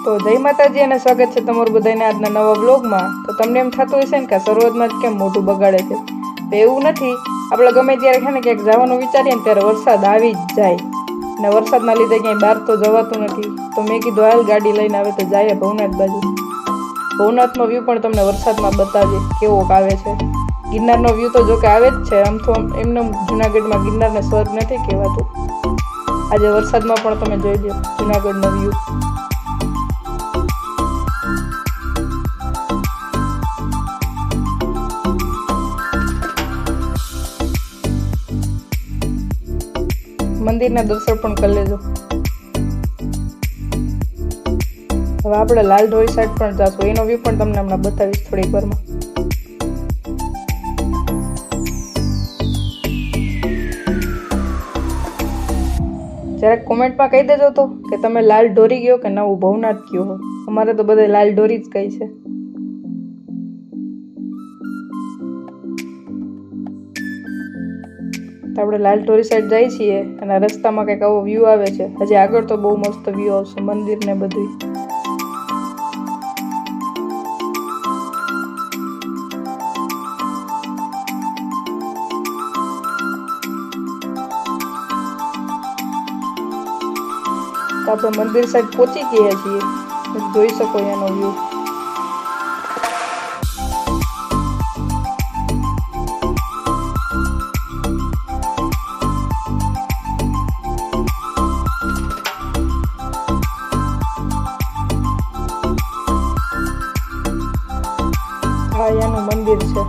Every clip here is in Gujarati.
તો જય માતાજી અને સ્વાગત છે તમારું બધાને આજના નવા બ્લોગમાં। તો તમને એમ થતું હશે ને કે શરૂઆતમાં જ કેમ મોઢું બગાડે છે, તો એવું નથી। આપણે ગમે ત્યારે છે ને ક્યાંક જવાનું વિચારીએ ને ત્યારે વરસાદ આવી જ જાય, અને વરસાદના લીધે ક્યાંય બહાર તો જવાતું નથી। તો મેં કીધું હાલ ગાડી લઈને આવે તો જાય ભવનાથ બાજુ। ભવનાથનો વ્યૂ પણ તમને વરસાદમાં બતાવીએ કેવોક આવે છે। ગિરનારનો વ્યૂ તો જો કે આવે જ છે, આમ તો એમને જુનાગઢમાં ગિરનારને સ્વર્ગ નથી કહેવાતું। આજે વરસાદમાં પણ તમે જોઈ લો જુનાગઢનો વ્યૂ। મંદિરના દર્શન પણ કરી લેજો। હવે આપણે લાલઢોરી સાઈડ પણ જશું, એનો વ્યૂ પણ તમને હમણાં બતાવીશ થોડીક વારમાં। જરાક કોમેન્ટમાં કહી દેજો તો કે તમે લાલઢોરી ગયો કે નવું ભવનાથ ગયો હો। અમારે તો બધે લાલઢોરી જ કહી છે। આપણે લાલઢોરી સાઈડ જઈએ છીએ અને રસ્તામાં કંઈક આવો વ્યૂ આવે છે। હજી આગળ તો બહુ મસ્ત વ્યૂ આવશે, મંદિર ને બધું। તો આપણે મંદિર સાઈડ પહોંચી ગયા છીએ, જોઈ શકો એનો વ્યૂ। હા, એનું મંદિર છે।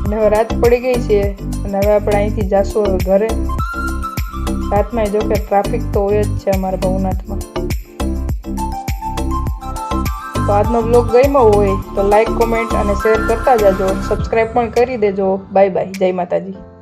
અને હવે રાત પડી ગઈ છે અને હવે આપણે અહીંથી જાશું હવે ઘરે। રાતમાં જો કે ટ્રાફિક તો હોય જ છે અમારા ભવનાથમાં। તો આજનો બ્લોગ ગમ્યો હોય તો લાઈક, કોમેન્ટ અને શેર કરતા જાજો, સબસ્ક્રાઈબ પણ કરી દેજો। બાય બાય, જય માતાજી।